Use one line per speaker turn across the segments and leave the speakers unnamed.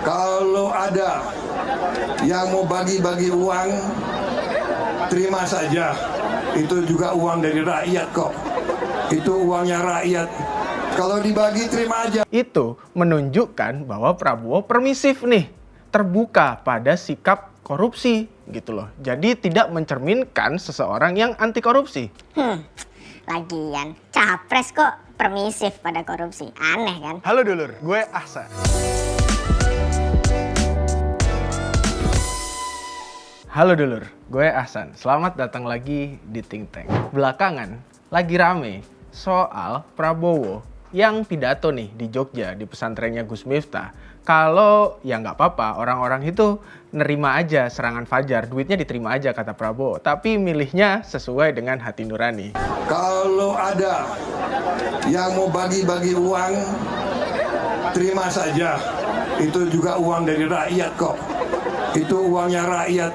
Kalau ada yang mau bagi-bagi uang, terima saja. Itu juga uang dari rakyat kok. Itu uangnya rakyat. Kalau dibagi, terima aja.
Itu menunjukkan bahwa Prabowo permisif nih, terbuka pada sikap korupsi gitu loh. Jadi tidak mencerminkan seseorang yang anti korupsi.
Lagian, capres kok permisif pada korupsi. Aneh kan?
Halo dulur, gue Ahsan. Halo dulur, gue Ahsan. Selamat datang lagi di Think Tank. Belakangan lagi rame soal Prabowo yang pidato nih di Jogja di pesantrennya Gus Miftah. Kalau ya nggak apa-apa, orang-orang itu nerima aja serangan fajar, duitnya diterima aja kata Prabowo. Tapi milihnya sesuai dengan hati nurani.
Kalau ada yang mau bagi-bagi uang, terima saja. Itu juga uang dari rakyat kok. Itu uangnya rakyat.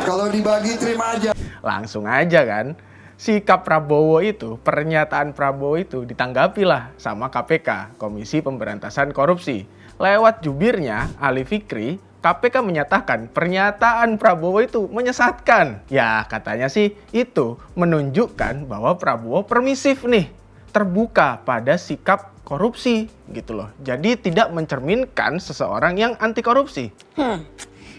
Kalau dibagi, terima aja.
Langsung aja kan. Sikap Prabowo itu, pernyataan Prabowo itu ditanggapilah sama KPK, Komisi Pemberantasan Korupsi. Lewat jubirnya, Ali Fikri, KPK menyatakan pernyataan Prabowo itu menyesatkan. Ya katanya sih itu menunjukkan bahwa Prabowo permisif nih, terbuka pada sikap korupsi gitu loh. Jadi tidak mencerminkan seseorang yang anti korupsi.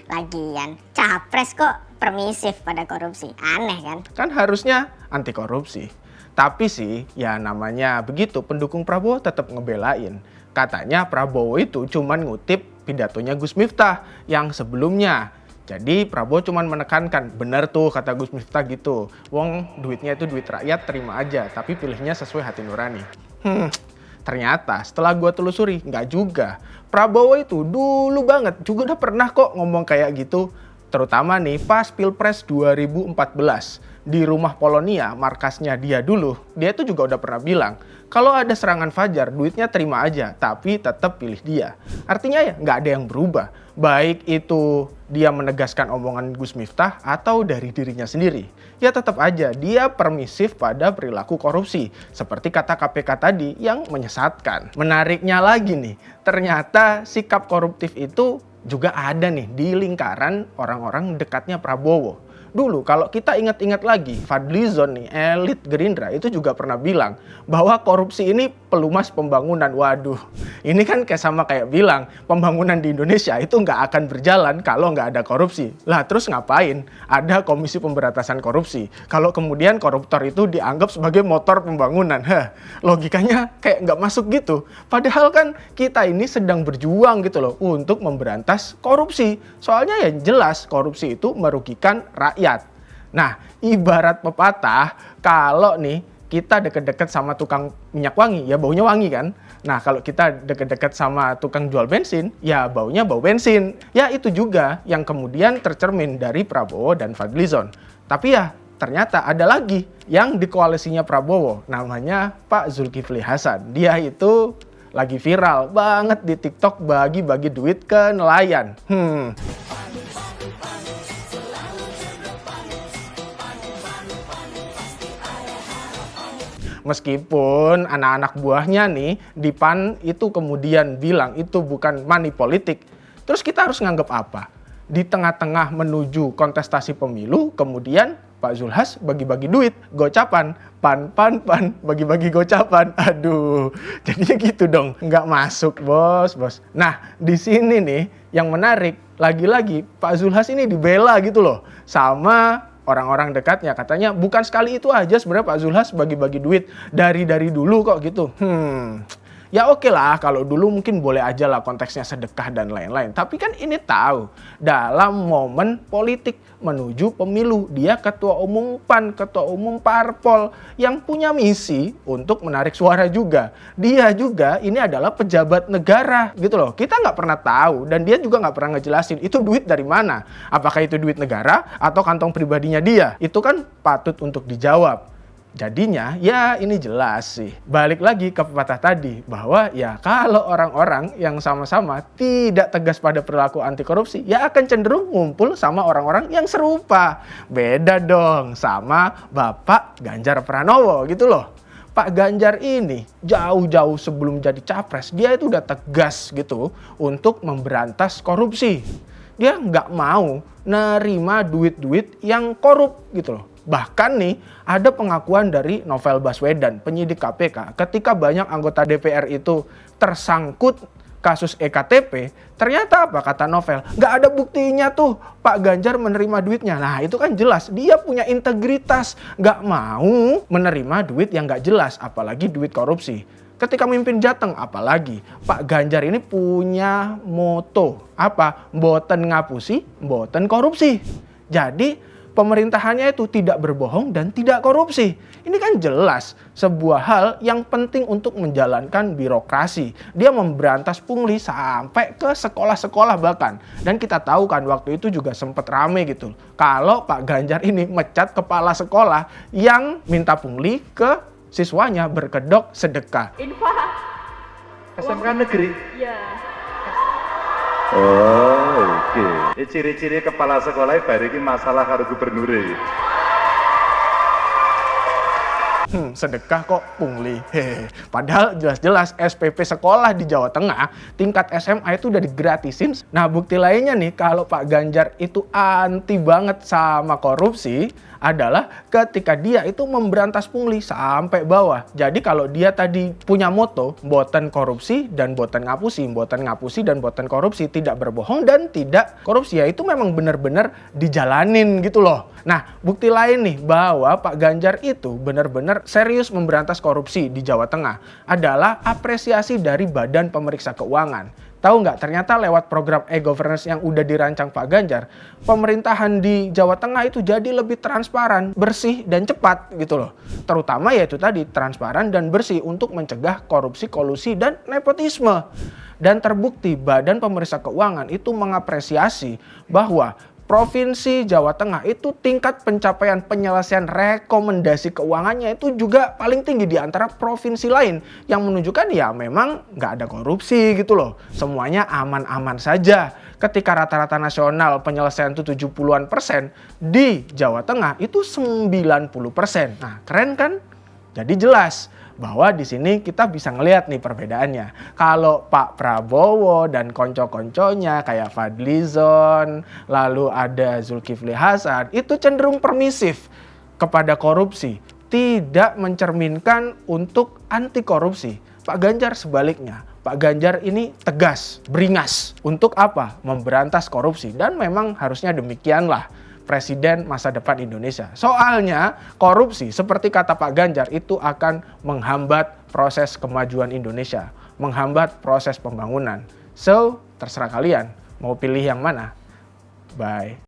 Lagian, capres kok permisif pada korupsi. Aneh kan?
Kan harusnya anti korupsi. Tapi sih, ya namanya begitu, pendukung Prabowo tetap ngebelain. Katanya Prabowo itu cuman ngutip pidatonya Gus Miftah yang sebelumnya. Jadi Prabowo cuman menekankan, bener tuh kata Gus Miftah gitu. Wong duitnya itu duit rakyat, terima aja. Tapi pilihnya sesuai hati nurani. Ternyata setelah gue telusuri, nggak juga. Prabowo itu dulu banget juga udah pernah kok ngomong kayak gitu. Terutama nih pas Pilpres 2014. Di rumah Polonia, markasnya dia dulu, dia itu juga udah pernah bilang, kalau ada serangan fajar, duitnya terima aja, tapi tetap pilih dia. Artinya ya nggak ada yang berubah. Baik itu dia menegaskan omongan Gus Miftah atau dari dirinya sendiri. Ya tetap aja dia permisif pada perilaku korupsi. Seperti kata KPK tadi yang menyesatkan. Menariknya lagi nih, ternyata sikap koruptif itu juga ada nih di lingkaran orang-orang dekatnya Prabowo. Dulu kalau kita ingat-ingat lagi, Fadlizon nih, elit Gerindra itu juga pernah bilang bahwa korupsi ini pelumas pembangunan. Waduh, ini kan kayak bilang pembangunan di Indonesia itu nggak akan berjalan kalau nggak ada korupsi. Lah terus ngapain? Ada Komisi Pemberantasan Korupsi. Kalau kemudian koruptor itu dianggap sebagai motor pembangunan. Logikanya kayak nggak masuk gitu. Padahal kan kita ini sedang berjuang gitu loh untuk memberantas korupsi. Soalnya ya jelas korupsi itu merugikan rakyat. Nah, ibarat pepatah, kalau nih kita deket-deket sama tukang minyak wangi, ya baunya wangi kan? Nah, kalau kita deket-deket sama tukang jual bensin, ya baunya bau bensin. Ya itu juga yang kemudian tercermin dari Prabowo dan Fadlizon. Tapi ya ternyata ada lagi yang di koalisinya Prabowo, namanya Pak Zulkifli Hasan. Dia itu lagi viral banget di TikTok bagi-bagi duit ke nelayan. Meskipun anak-anak buahnya nih di PAN itu kemudian bilang itu bukan money politik. Terus kita harus nganggap apa? Di tengah-tengah menuju kontestasi pemilu, kemudian Pak Zulhas bagi-bagi duit, gocapan, pan, bagi-bagi gocapan. Aduh, jadinya gitu dong, nggak masuk bos. Nah, di sini nih yang menarik, lagi-lagi Pak Zulhas ini dibela gitu loh, sama orang-orang dekatnya. Katanya bukan sekali itu aja sebenarnya Pak Zulhas bagi-bagi duit, dari dulu kok gitu. Ya oke lah, kalau dulu mungkin boleh aja lah konteksnya sedekah dan lain-lain. Tapi kan ini tahu, dalam momen politik menuju pemilu, dia ketua umum PAN, ketua umum parpol yang punya misi untuk menarik suara juga. Dia juga ini adalah pejabat negara gitu loh. Kita nggak pernah tahu dan dia juga nggak pernah ngejelasin itu duit dari mana. Apakah itu duit negara atau kantong pribadinya dia? Itu kan patut untuk dijawab. Jadinya ya ini jelas sih. Balik lagi ke pepatah tadi bahwa ya kalau orang-orang yang sama-sama tidak tegas pada perilaku anti korupsi ya akan cenderung ngumpul sama orang-orang yang serupa. Beda dong sama Bapak Ganjar Pranowo gitu loh. Pak Ganjar ini jauh-jauh sebelum jadi capres, dia itu udah tegas gitu untuk memberantas korupsi. Dia nggak mau nerima duit-duit yang korup gitu loh. Bahkan nih ada pengakuan dari Novel Baswedan, penyidik KPK, ketika banyak anggota DPR itu tersangkut kasus EKTP, ternyata apa kata Novel? Nggak ada buktinya tuh Pak Ganjar menerima duitnya. Nah itu kan jelas dia punya integritas, nggak mau menerima duit yang nggak jelas, apalagi duit korupsi. Ketika mimpin Jateng, apalagi Pak Ganjar ini punya moto apa? Mboten ngapusi, mboten korupsi. Jadi pemerintahannya itu tidak berbohong dan tidak korupsi. Ini kan jelas sebuah hal yang penting untuk menjalankan birokrasi. Dia memberantas pungli sampai ke sekolah-sekolah bahkan. Dan kita tahu kan waktu itu juga sempat rame gitu. Kalau Pak Ganjar ini mecat kepala sekolah yang minta pungli ke siswanya berkedok sedekah.
Infak.
SMK negeri?
Iya.
Oh, oke. Ciri-ciri kepala sekolah baru ini masalah karo gubernur.
Sedekah kok pungli. Padahal jelas-jelas SPP sekolah di Jawa Tengah tingkat SMA itu udah digratisin. Nah bukti lainnya nih kalau Pak Ganjar itu anti banget sama korupsi adalah ketika dia itu memberantas pungli sampai bawah. Jadi kalau dia tadi punya moto mboten korupsi dan mboten ngapusi, mboten ngapusi dan mboten korupsi, tidak berbohong dan tidak korupsi, ya itu memang benar-benar dijalanin gitu loh. Nah bukti lain nih bahwa Pak Ganjar itu benar-benar serius memberantas korupsi di Jawa Tengah adalah apresiasi dari Badan Pemeriksa Keuangan. Tahu nggak, ternyata lewat program e-governance yang udah dirancang Pak Ganjar, pemerintahan di Jawa Tengah itu jadi lebih transparan, bersih, dan cepat gitu loh. Terutama yaitu tadi, transparan dan bersih untuk mencegah korupsi, kolusi, dan nepotisme. Dan terbukti Badan Pemeriksa Keuangan itu mengapresiasi bahwa Provinsi Jawa Tengah itu tingkat pencapaian penyelesaian rekomendasi keuangannya itu juga paling tinggi di antara provinsi lain, yang menunjukkan ya memang nggak ada korupsi gitu loh. Semuanya aman-aman saja. Ketika rata-rata nasional penyelesaian itu 70-an persen, di Jawa Tengah itu 90%. Nah keren kan? Jadi jelas bahwa di sini kita bisa ngelihat nih perbedaannya. Kalau Pak Prabowo dan konco-konconya kayak Fadlizon, lalu ada Zulkifli Hasan, itu cenderung permisif kepada korupsi, tidak mencerminkan untuk anti korupsi. Pak Ganjar sebaliknya. Pak Ganjar ini tegas, beringas. Untuk apa? Memberantas korupsi. Dan memang harusnya demikianlah Presiden masa depan Indonesia. Soalnya korupsi seperti kata Pak Ganjar itu akan menghambat proses kemajuan Indonesia, menghambat proses pembangunan. So, terserah kalian mau pilih yang mana. Bye.